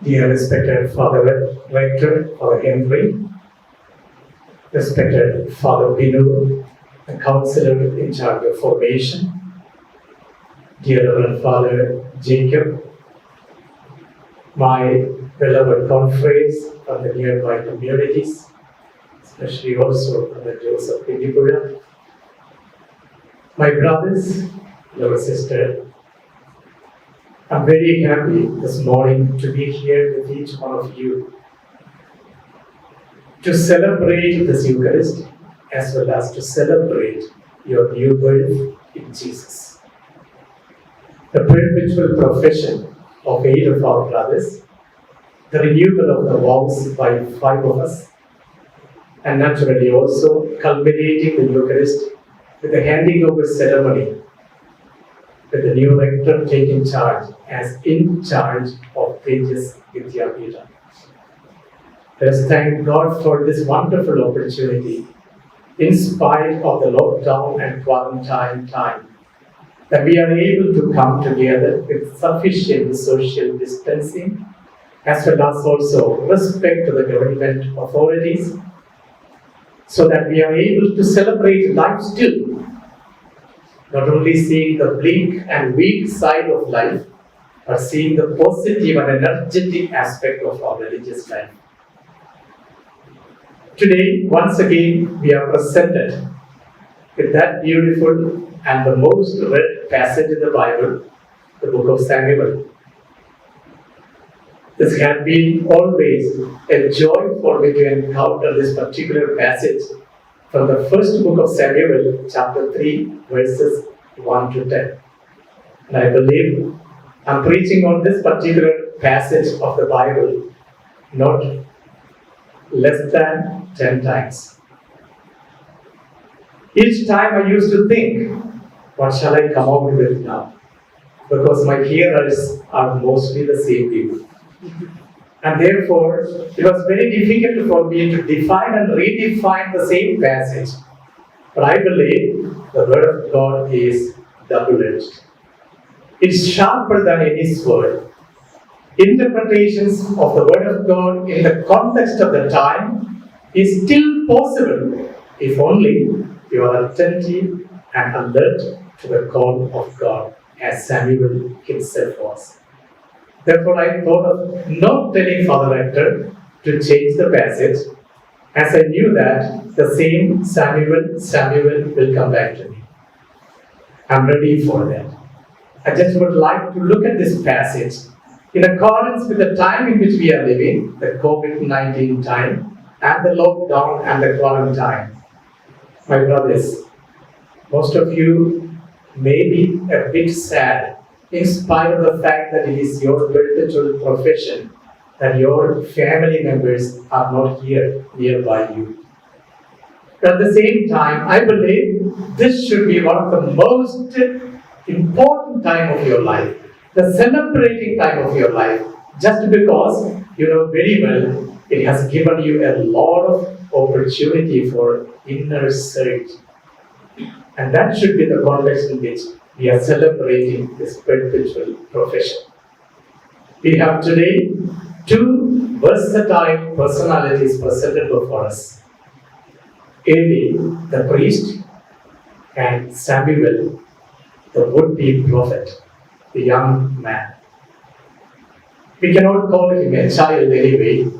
Dear respected Father Rector, Father Henry, respected Father Binu, the Counselor in charge of formation, dear Reverend Father Jacob, my beloved confreres from the nearby communities, especially also Father Joseph Indipura, my brothers, your sister. I'm very happy this morning to be here with each one of you to celebrate this Eucharist as well as to celebrate your new birth in Jesus. The perpetual profession of 8 of our brothers, the renewal of the vows by 5 of us, and naturally also culminating the Eucharist with the handing over ceremony with the new rector taking charge as in charge of Tejas Vidyapita. Let us thank God for this wonderful opportunity, in spite of the lockdown and quarantine time, that we are able to come together with sufficient social distancing, as well as also respect to the government authorities, so that we are able to celebrate life still, not only seeing the bleak and weak side of life, but seeing the positive and energetic aspect of our religious life. Today, once again, we are presented with that beautiful and the most read passage in the Bible, the book of Samuel. This has been always a joy for me to encounter this particular passage from the first book of Samuel, chapter 3, verses 1 to 10. And I believe I'm preaching on this particular passage of the Bible not less than 10 times. Each time I used to think, what shall I come out with now? Because my hearers are mostly the same people. And therefore, it was very difficult for me to define and redefine the same passage. But I believe the Word of God is double-edged. It's sharper than any sword. Interpretations of the Word of God in the context of the time is still possible if only you are attentive and alert to the call of God, as Samuel himself was. Therefore, I thought of not telling Father Rector to change the passage, as I knew that the same Samuel will come back to me. I'm ready for that. I just would like to look at this passage in accordance with the time in which we are living, the COVID-19 time, and the lockdown and the quarantine. My brothers, most of you may be a bit sad in spite of the fact that it is your perpetual profession, that your family members are not here nearby you. But at the same time, I believe this should be one of the most important time of your life, the celebrating time of your life, just because you know very well it has given you a lot of opportunity for inner search. And that should be the context in which we are celebrating this perpetual profession. We have today 2 versatile personalities presented before us. Eli, the priest, and Samuel, the would-be prophet, the young man. We cannot call him a child anyway.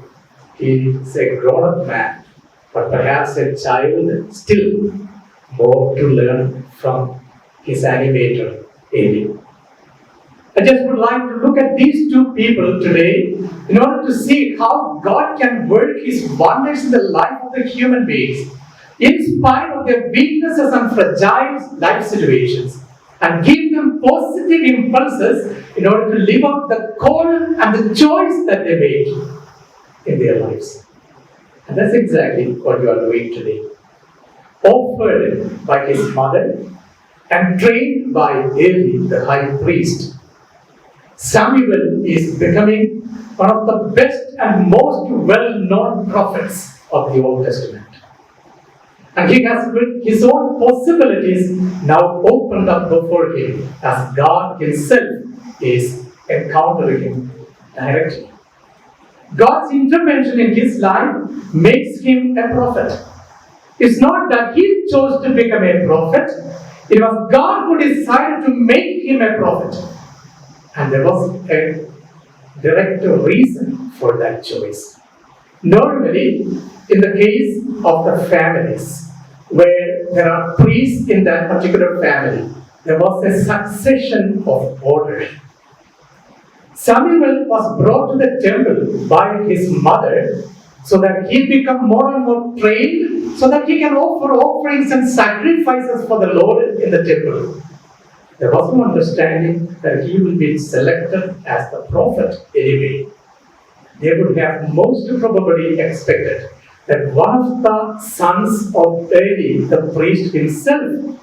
He is a grown-up man, but perhaps a child still more to learn from his animator, Eli. I just would like to look at these 2 people today in order to see how God can work His wonders in the life of the human beings, in spite of their weaknesses and fragile life situations, and give them positive impulses in order to live out the call and the choice that they make in their lives. And that's exactly what you are doing today. Offered by his mother and trained by Eli, the high priest, Samuel is becoming one of the best and most well-known prophets of the Old Testament. And he has his own possibilities now opened up before him, as God Himself is encountering him directly. God's intervention in his life makes him a prophet. It's not that he chose to become a prophet. It was God who decided to make him a prophet. And there was a direct reason for that choice. Normally, in the case of the families, where there are priests in that particular family, there was a succession of order. Samuel was brought to the temple by his mother so that he become more and more trained so that he can offer offerings and sacrifices for the Lord in the temple. There was no understanding that he will be selected as the prophet anyway. They would have most probably expected that one of the sons of Eli, the priest himself,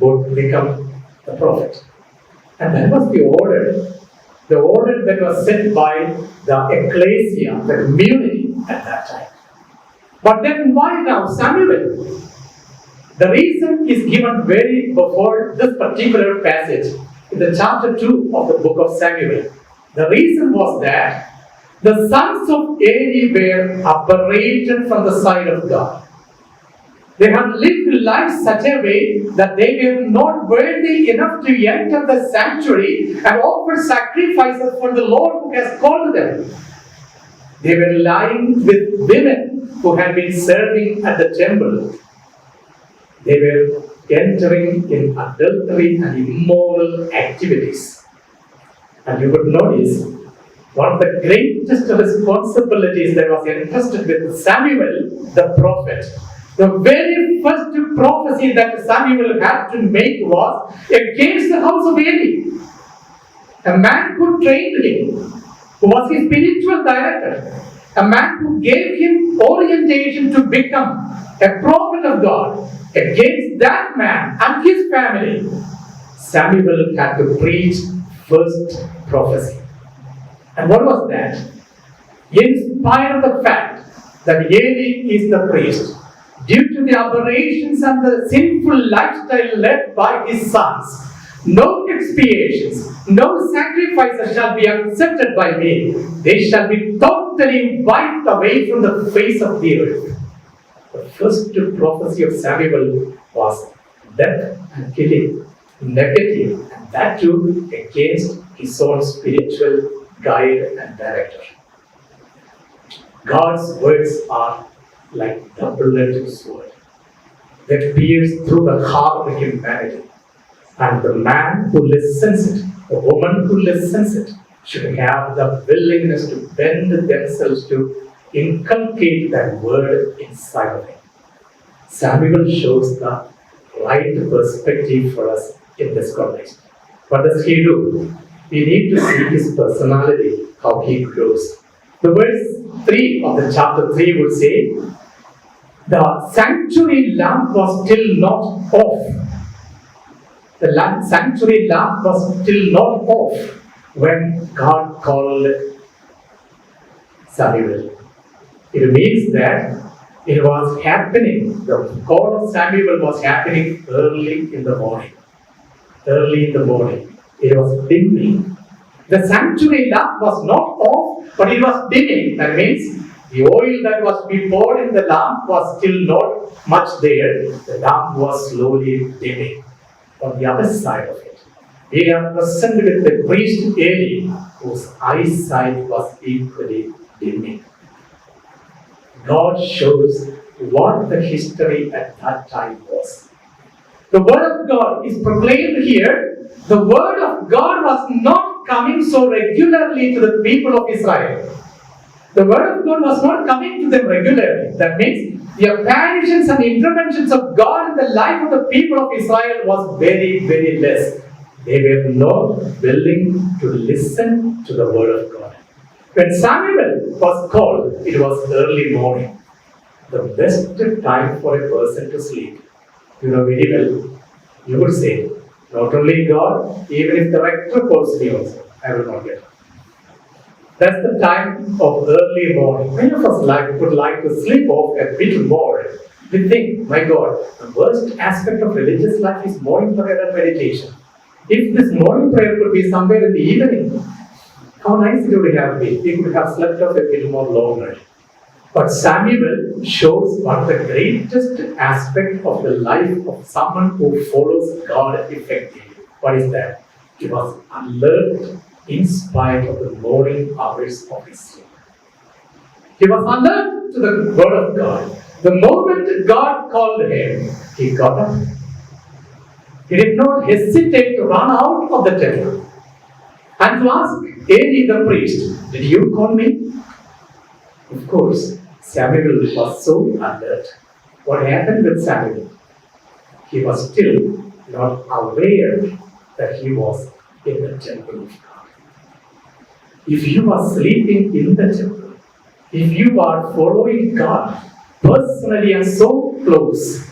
would become the prophet. And that was the order that was set by the ecclesia, the community at that time. But then why now Samuel? The reason is given very before this particular passage in the chapter 2 of the book of Samuel. The reason was that the sons of Eli were separated from the side of God. They had lived life such a way that they were not worthy enough to enter the sanctuary and offer sacrifices for the Lord who has called them. They were lying with women who had been serving at the temple. They were entering in adultery and immoral activities. And you would notice one of the greatest responsibilities that was entrusted with Samuel the prophet. The very first prophecy that Samuel had to make was against the house of Eli. A man who trained him, who was his spiritual director, a man who gave him orientation to become a prophet of God. Against that man and his family, Samuel had to preach first prophecy. And what was that? In spite of the fact that Eli is the priest, due to the aberrations and the sinful lifestyle led by his sons, no expiations, no sacrifices shall be accepted by me. They shall be totally wiped away from the face of the earth. The first prophecy of Samuel was death and killing, negative, and that too against his own spiritual guide and director. God's words are like double-edged sword that pierce through the heart of humanity. And the man who listens it, the woman who listens it, should have the willingness to bend themselves to inculcate that word inside of him. Samuel shows the right perspective for us in this context. What does he do? We need to see his personality, how he grows. The verse 3 of the chapter 3 would say, the sanctuary lamp was still not off. The sanctuary lamp was still not off when God called Samuel. It means that it was happening, the call of Samuel was happening early in the morning. Early in the morning. It was dimming. The sanctuary lamp was not off, but it was dimming. That means the oil that was to be poured in the lamp was still not much there. The lamp was slowly dimming. On the other side of it, we are present with the priest Eli, whose eyesight was equally dimming. God shows what the history at that time was. The word of God is proclaimed here. The word of God was not coming so regularly to the people of Israel. The word of God was not coming to them regularly. That means the apparitions and interventions of God in the life of the people of Israel was very, very less. They were not willing to listen to the word of God. When Samuel was called, it was early morning. The best time for a person to sleep. You know very well. You would say, not only God, even if the rector calls me also, I will not get up. That's the time of early morning. Many of us would like to sleep off a bit more. We think, my God, the worst aspect of religious life is morning prayer and meditation. If this morning prayer could be somewhere in the evening, How nice it would have been. He could have slept off a bit more longer. But Samuel shows one of the greatest aspect of the life of someone who follows God effectively. What is that? He was alert in spite of the morning hours of his sleep. He was alert to the word of God. The moment God called him, he got up. He did not hesitate to run out of the temple and to ask Eli the priest, "Did you call me?" Of course, Samuel was so alert. What happened with Samuel? He was still not aware that he was in the temple of God. If you are sleeping in the temple, if you are following God personally and so close,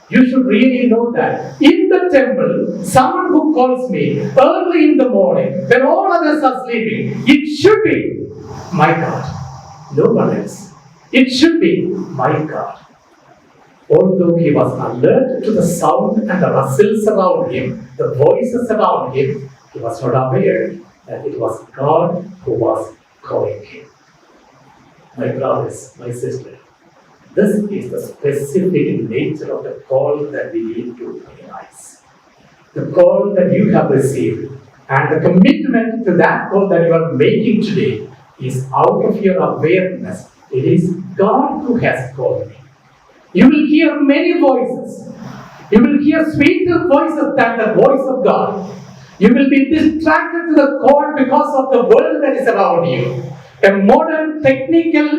you should really know that in the temple, someone who calls me early in the morning, when all others are sleeping, it should be my God, no one else. It should be my God. Although he was alert to the sound and the rustles around him, the voices around him, he was not aware that it was God who was calling him. My brothers, my sisters, this is the specific nature of the call that we need to realize. The call that you have received and the commitment to that call that you are making today is out of your awareness. It is God who has called me. You will hear many voices. You will hear sweeter voices than the voice of God. You will be distracted to the core because of the world that is around you. A modern technical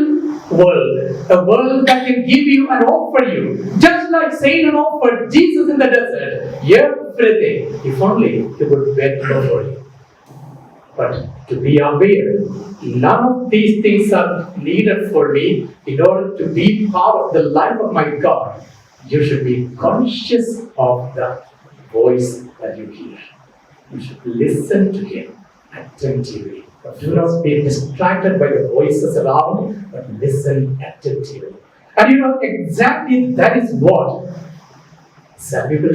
world, a world that can give you and offer you, just like Satan offered Jesus in the desert, everything, if only he would bend over you. But to be aware, none of these things are needed for me in order to be part of the life of my God. You should be conscious of the voice that you hear. You should listen to him attentively. But do not be distracted by the voices around, but listen attentively. And you know exactly that is what Samuel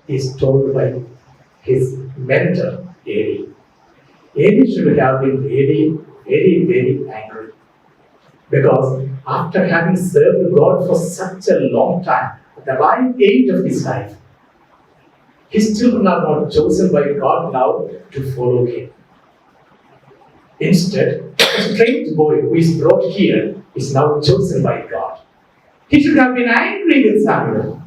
is told by his mentor, Eli. Eli should have been really very, very angry. Because after having served God for such a long time, at the right age of his life, his children are not chosen by God now to follow him. Instead, a strange boy who is brought here is now chosen by God. He should have been angry with Samuel.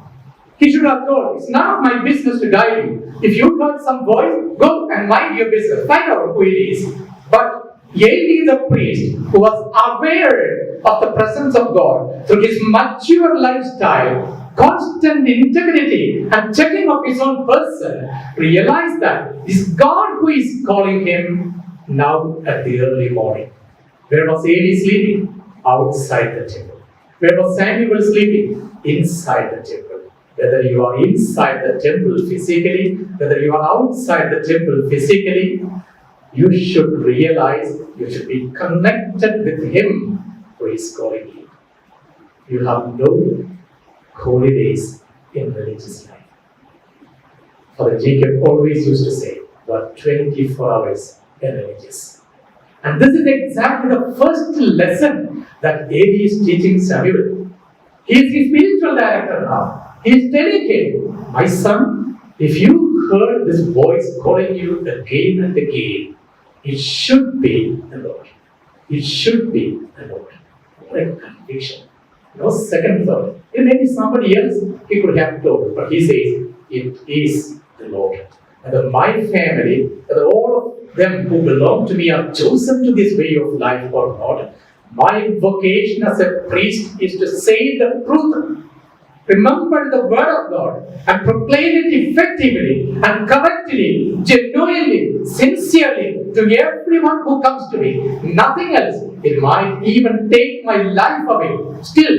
He should have told, "It's none of my business to guide you. If you heard some voice, go and mind your business. Find out who it is." But Eli the priest, who was aware of the presence of God through his mature lifestyle, constant integrity and checking of his own person, realized that it's God who is calling him now at the early morning. Where was Eli sleeping? Outside the temple. Where was Samuel sleeping? Inside the temple. Whether you are inside the temple physically, whether you are outside the temple physically, you should realize you should be connected with him who is calling you. You have no holidays in religious life. Father Jacob always used to say, "But 24 hours in religious." And this is exactly the first lesson that Eli is teaching Samuel. He is his spiritual director now. He is telling him, "My son, if you heard this voice calling you again and again, it should be the Lord. It should be the Lord." What a conviction. No second thought. If maybe somebody else he could have told, but he says, "It is the Lord." Whether my family, whether all of them who belong to me are chosen to this way of life or not, my vocation as a priest is to say the truth. Remember the word of God and proclaim it effectively and correctly, genuinely, sincerely to everyone who comes to me. Nothing else. It might even take my life away. Still,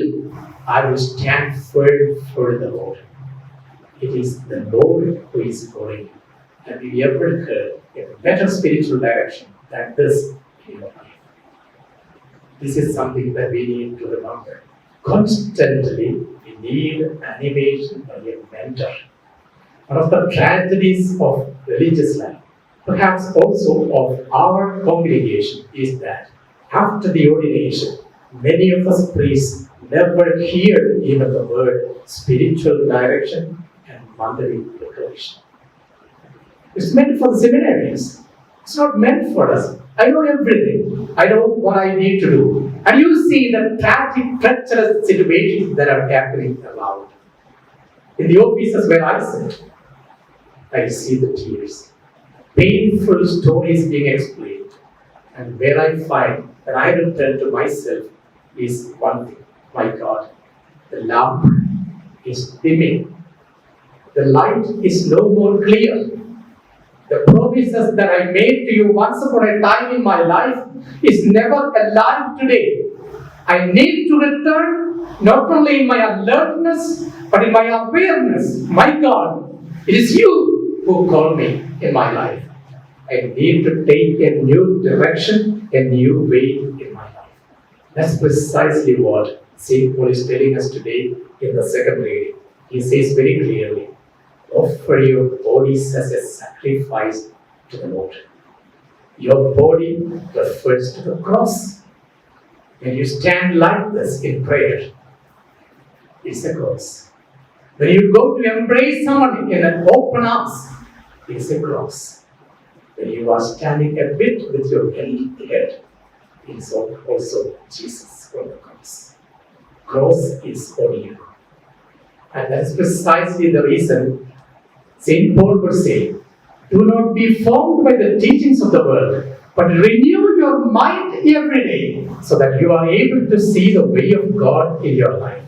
I will stand firm for the Lord. It is the Lord who is calling you. Have you ever heard a better spiritual direction than this in your life? This is something that we need to remember. Constantly, we need animation by a mentor. One of the tragedies of religious life perhaps also of our congregation, is that after the ordination, many of us priests never hear even the word spiritual direction and monthly declaration. It's meant for the seminaries. It's not meant for us. I know everything. I know what I need to do. And you see the tragic, treacherous situations that are happening around. In the offices where I sit, I see the tears. Painful stories being explained. And where I find that I return to myself is one thing. My God, the lamp is dimming. The light is no more clear. The promises that I made to you once upon a time in my life is never alive today. I need to return not only in my alertness, but in my awareness. My God, it is you who called me in my life. I need to take a new direction, a new way in my life. That's precisely what St. Paul is telling us today in the second reading. He says very clearly, offer your bodies as a sacrifice to the Lord. Your body refers to the cross. When you stand like this in prayer, it's a cross. When you go to embrace someone in an open arms, it's a cross. When you are standing a bit with your head, it's also Jesus on the cross. Cross is on you. And that's precisely the reason St. Paul would say, do not be formed by the teachings of the world, but renew your mind every day so that you are able to see the way of God in your life.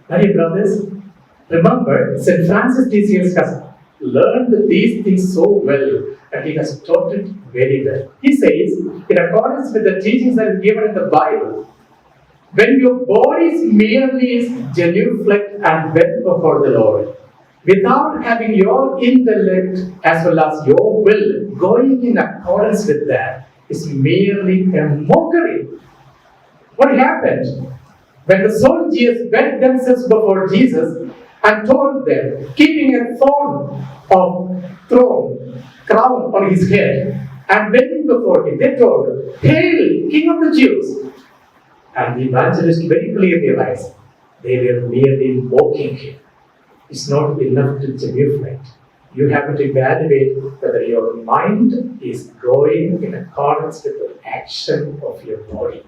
My dear brothers, remember, St. Francis de Sales has learned these things so well and he has taught it very well. He says, in accordance with the teachings that is given in the Bible, when your body is merely genuflect and bent before the Lord, without having your intellect as well as your will going in accordance with that, is merely a mockery. What happened? When the soldiers bent themselves before Jesus and told them, keeping a crown on his head, and bending before him, they told, "Hail, King of the Jews!" And the evangelist very clearly realized they were merely mocking him. It's not enough to genuflect. You have to evaluate whether your mind is going in accordance with the action of your body.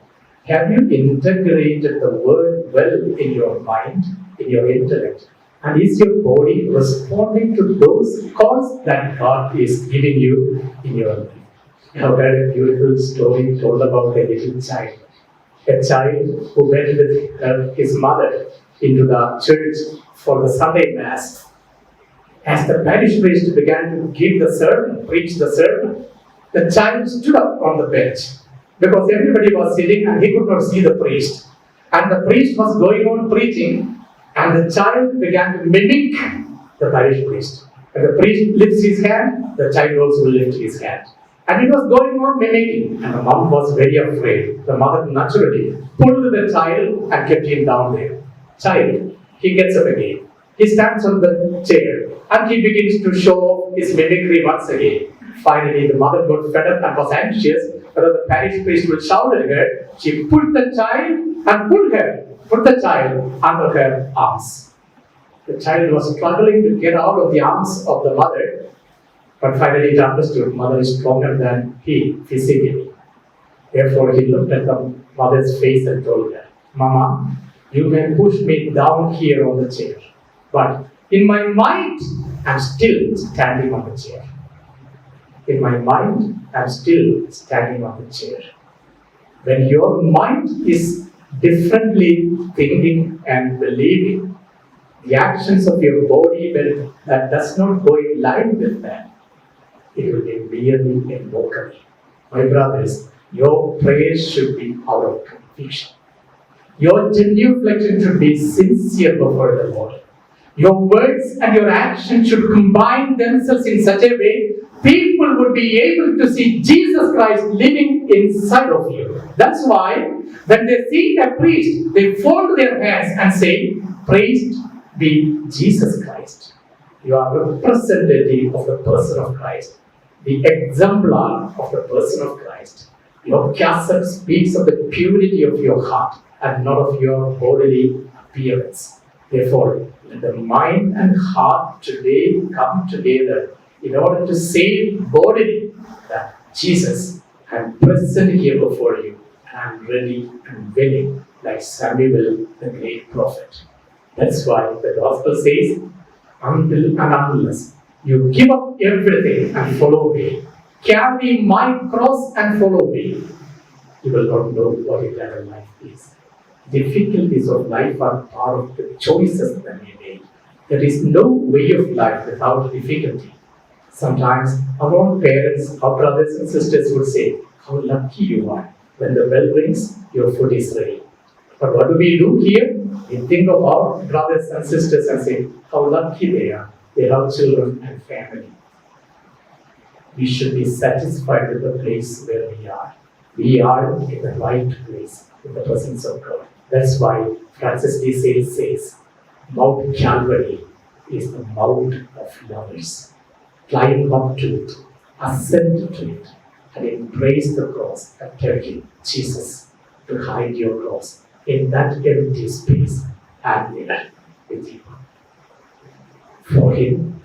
Have you integrated the word well in your mind, in your intellect? And is your body responding to those calls that God is giving you in your life? I have heard a beautiful story told about a little child. A child who went with his mother into the church for the Sunday Mass. As the parish priest began to give the sermon, preach the sermon, the child stood up on the bench because everybody was sitting and he could not see the priest. And the priest was going on preaching, and the child began to mimic the parish priest. When the priest lifts his hand, the child also will lift his hand. And he was going on mimicking, and the mom was very afraid. The mother naturally pulled the child and kept him down there. Child, he gets up again. He stands on the chair and he begins to show his mimicry once again. Finally, the mother got fed up and was anxious whether the parish priest would shout at her. She put the child and put the child under her arms. The child was struggling to get out of the arms of the mother, but finally he understood mother is stronger than he physically. Therefore, he looked at the mother's face and told her, "Mama, you may push me down here on the chair, but in my mind, I'm still standing on the chair. In my mind, I'm still standing on the chair." When your mind is differently thinking and believing, the actions of your body, when that does not go in line with that, it will be merely a mockery. My brothers, your prayers should be out of conviction. Your genuflection should be sincere before the Lord. Your words and your actions should combine themselves in such a way people would be able to see Jesus Christ living inside of you. That's why when they see a priest, they fold their hands and say, "Praised be Jesus Christ." You are representative of the person of Christ. the exemplar of the person of Christ. Your cassette speaks of the purity of your heart and not of your bodily appearance. Therefore, let the mind and heart today come together in order to say bodily that Jesus, I am present here before you, and I am ready and willing, like Samuel, the great prophet. That's why the gospel says, until and unless you give up everything and follow me, carry my cross and follow me, you will not know what eternal life is. Difficulties of life are part of the choices that we make. There is no way of life without difficulty. Sometimes our own parents, our brothers and sisters would say, how lucky you are. When the bell rings, your food is ready. But what do we do here? We think of our brothers and sisters and say, how lucky they are. They have children and family. We should be satisfied with the place where we are. We are in the right place, in the presence of God. That's why Francis de Sales says, Mount Calvary is the mount of lovers. Climb up to it, ascend to it, and embrace the cross and tell him, Jesus, to hide your cross in that empty space and there with you. For him,